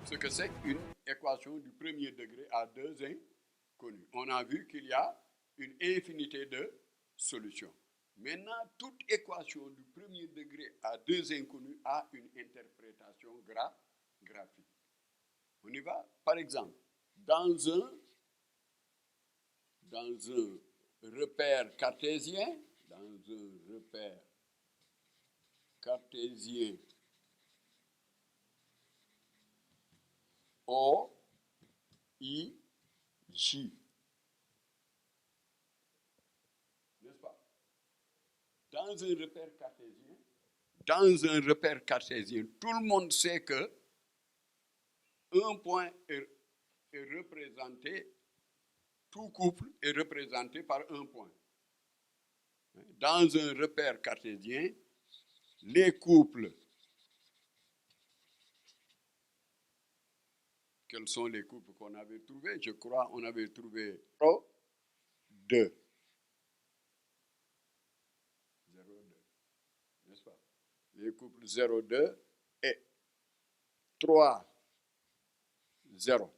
ce que c'est qu'une équation du premier degré à deux inconnus. On a vu qu'il y a une infinité de solutions. Maintenant, toute équation du premier degré à deux inconnus a une interprétation graphique. On y va? Par exemple, dans un repère cartésien, O, I, J. N'est-ce pas? Dans un repère cartésien, tout le monde sait que un point est représenté, tout couple est représenté par un point. Dans un repère cartésien, les couples, quels sont les couples qu'on avait trouvés? Je crois qu'on avait trouvé 0, 2. 0, 2. N'est-ce pas? Les couples 0, 2 et 3, 0.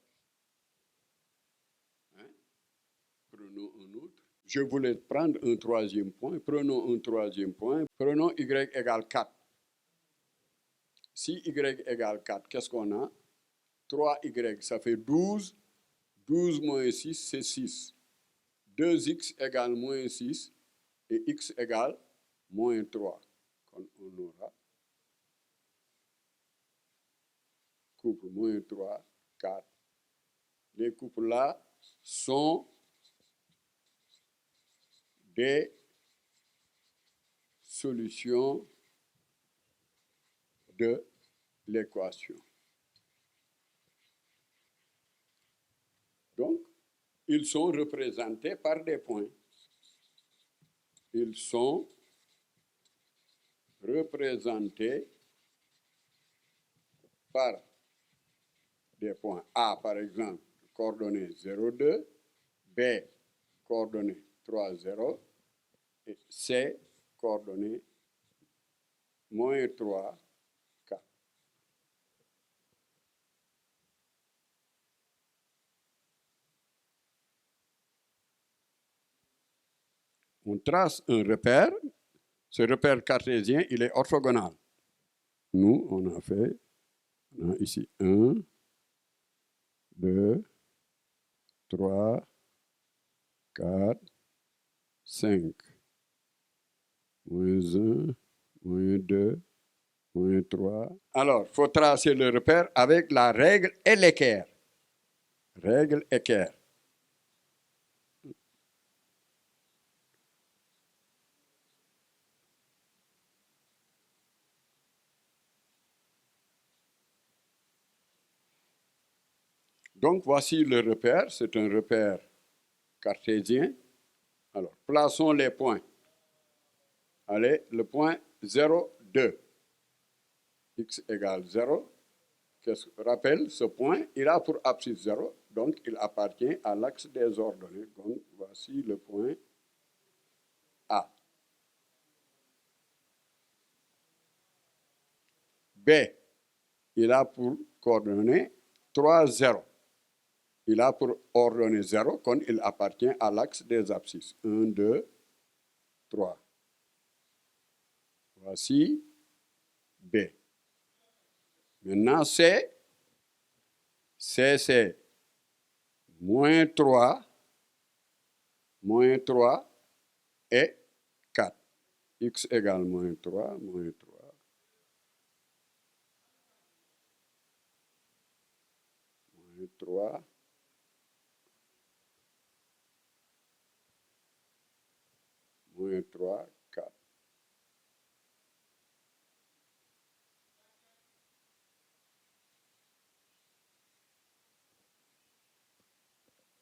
Prenons un autre. Je voulais prendre un troisième point. Prenons un troisième point. Prenons y égale 4. Si y égale 4, qu'est-ce qu'on a? 3y, ça fait 12. 12 moins 6, c'est 6. 2x égale moins 6 et x égale moins 3. On aura couple moins 3, 4. Les couples là sont des solutions de l'équation. Donc, ils sont représentés par des points. Ils sont représentés par des points. A, par exemple, coordonnées 0, 2, B, coordonnées 3, 0, et C, coordonnées moins 3, 4. On trace un repère. Ce repère cartésien, il est orthogonal. Nous, on a ici 1, 2, 3, 4, 5. Moins 1, moins 2, moins 3. Alors, il faut tracer le repère avec la règle et l'équerre. Règle équerre. Donc, voici le repère. C'est un repère cartésien. Alors, plaçons les points. Allez, le point 0, 2. X égale 0. Rappelle, ce point, il a pour abscisse 0, donc il appartient à l'axe des ordonnées. Donc, voici le point A. B, il a pour coordonnées 3, 0. Il a pour ordonnée 0, quand il appartient à l'axe des abscisses. 1, 2, 3. Voici B. Maintenant, C, c'est moins 3 et 4. X égale moins 3, moins 3. Moins 3. Moins 3, 4.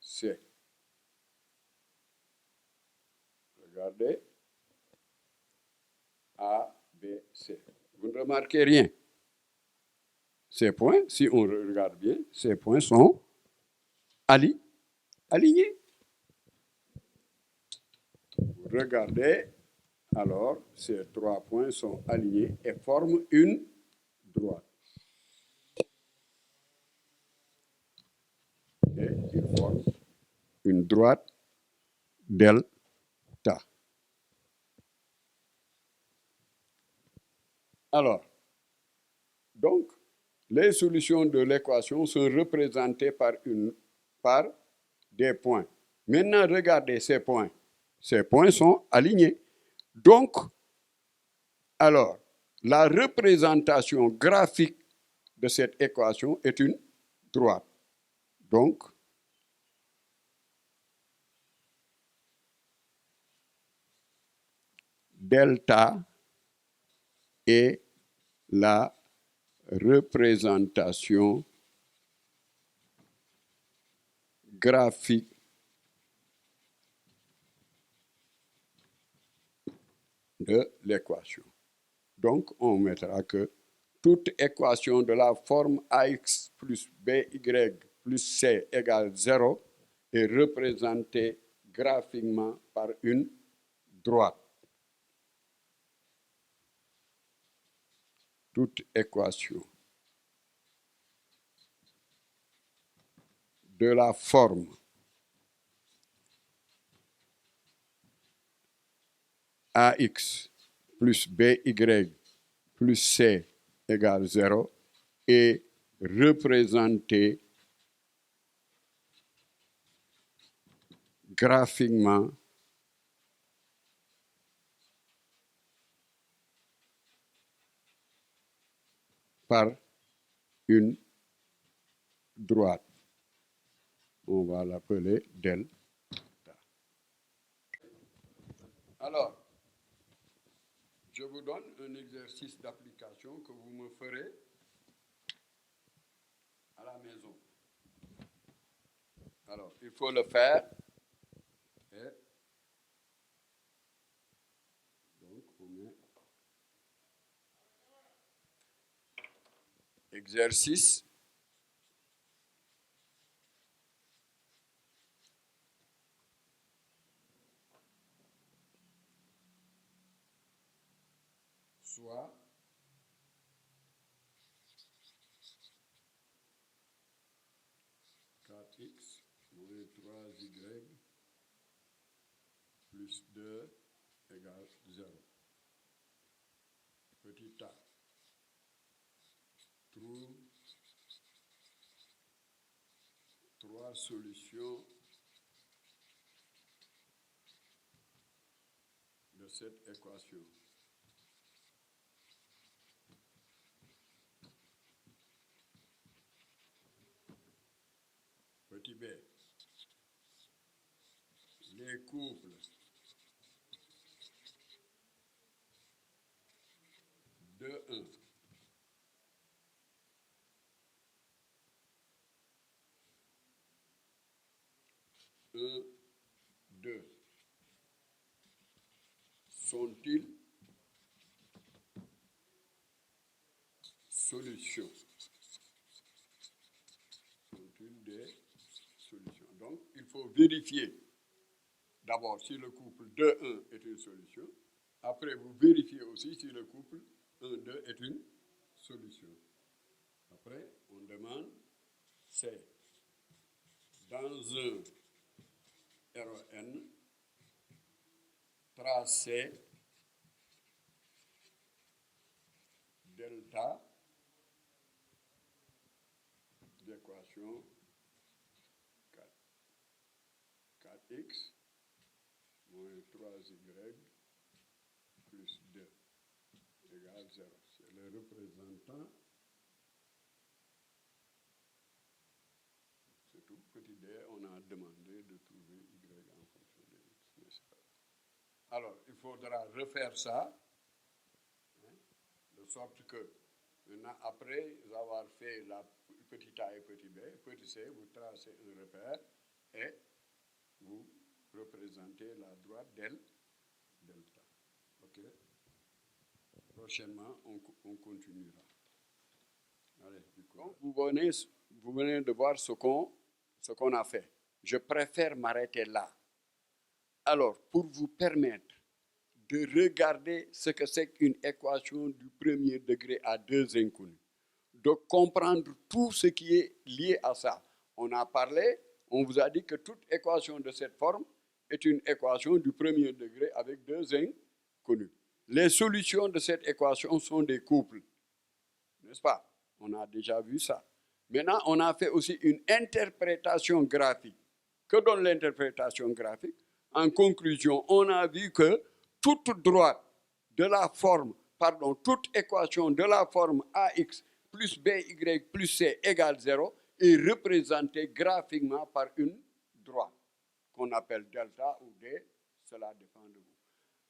C. Regardez. A, B, C. Vous ne remarquez rien. Ces points, si on regarde bien, ces points sont alignés. Vous regardez, alors ces 3 points sont alignés et forment une droite. droite delta. Alors, donc, les solutions de l'équation sont représentées par des points. Maintenant, regardez ces points. Ces points sont alignés. Donc, alors, la représentation graphique de cette équation est une droite. Donc, delta est la représentation graphique de l'équation. Donc, on mettra que toute équation de la forme ax plus by plus c égale 0 est représentée graphiquement par une droite. Toute équation de la forme ax plus by plus c égale 0 est représentée graphiquement par une droite. On va l'appeler delta. Alors, je vous donne un exercice d'application que vous me ferez à la maison. Alors, il faut le faire. Et donc, on met exercice. Soit x moins 3y plus 2 égale 0. Petit a. Trouve 3 solutions de cette équation. Petit b. Les couples de 1 1, 2 sont-ils solutions? Sont-ils des solutions? Donc, il faut vérifier d'abord si le couple 2, 1 est une solution. Après, vous vérifiez aussi si le couple 1, 2 est une solution. Après, on demande, c'est dans un RN, tracé delta d'équation 4x moins 3y plus 2 égale 0. C'est le représentant. C'est tout. Petit d, on a demandé de trouver y en fonction de x, n'est-ce pas? Alors, il faudra refaire ça, hein, de sorte que, maintenant, après avoir fait la petit a et petit b, petit c, vous tracez un repère et vous représentez la droite delta. OK? Prochainement, on continuera. Allez, donc, vous venez de voir ce qu'on a fait. Je préfère m'arrêter là. Alors, pour vous permettre de regarder ce que c'est qu'une équation du premier degré à deux inconnus, de comprendre tout ce qui est lié à ça. On a parlé, On vous a dit que toute équation de cette forme est une équation du premier degré avec deux inconnus. Les solutions de cette équation sont des couples, n'est-ce pas? On a déjà vu ça. Maintenant, on a fait aussi une interprétation graphique. Que donne l'interprétation graphique? En conclusion, on a vu que toute droite de la forme, toute équation de la forme AX plus BY plus C égale 0 est représentée graphiquement par une droite qu'on appelle delta ou D, cela dépend de vous.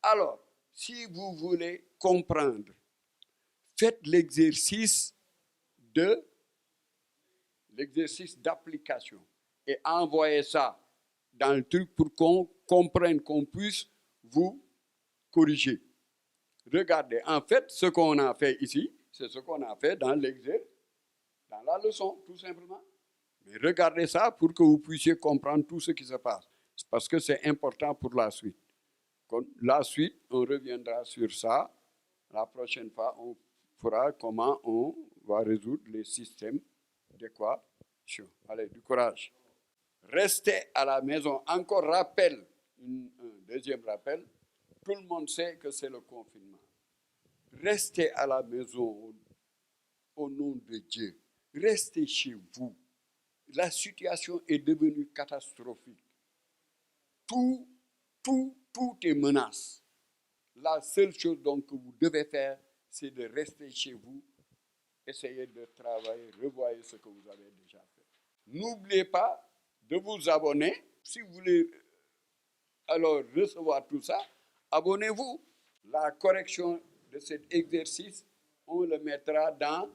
Alors, si vous voulez comprendre, faites l'exercice d'application et envoyez ça dans le truc pour qu'on comprenne, qu'on puisse vous corriger. Regardez, en fait, ce qu'on a fait ici, c'est ce qu'on a fait dans l'exercice, dans la leçon, tout simplement. Mais regardez ça pour que vous puissiez comprendre tout ce qui se passe. C'est parce que c'est important pour la suite. La suite, on reviendra sur ça. La prochaine fois, on fera comment on va résoudre les systèmes d'équation. Allez, du courage. Restez à la maison. Encore rappel, un deuxième rappel. Tout le monde sait que c'est le confinement. Restez à la maison au nom de Dieu. Restez chez vous. La situation est devenue catastrophique. Tout est menace. La seule chose donc que vous devez faire, c'est de rester chez vous, essayer de travailler, revoyez ce que vous avez déjà fait. N'oubliez pas de vous abonner. Si vous voulez alors recevoir tout ça, abonnez-vous. La correction de cet exercice, on le mettra dans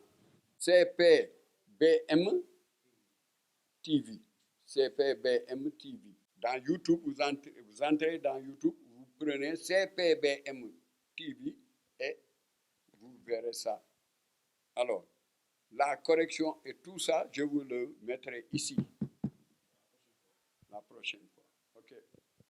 CPBM TV. CPBM TV. Dans YouTube, vous entrez dans YouTube, vous prenez CPBM TV et vous verrez ça. Alors, la correction et tout ça, je vous le mettrai ici la prochaine.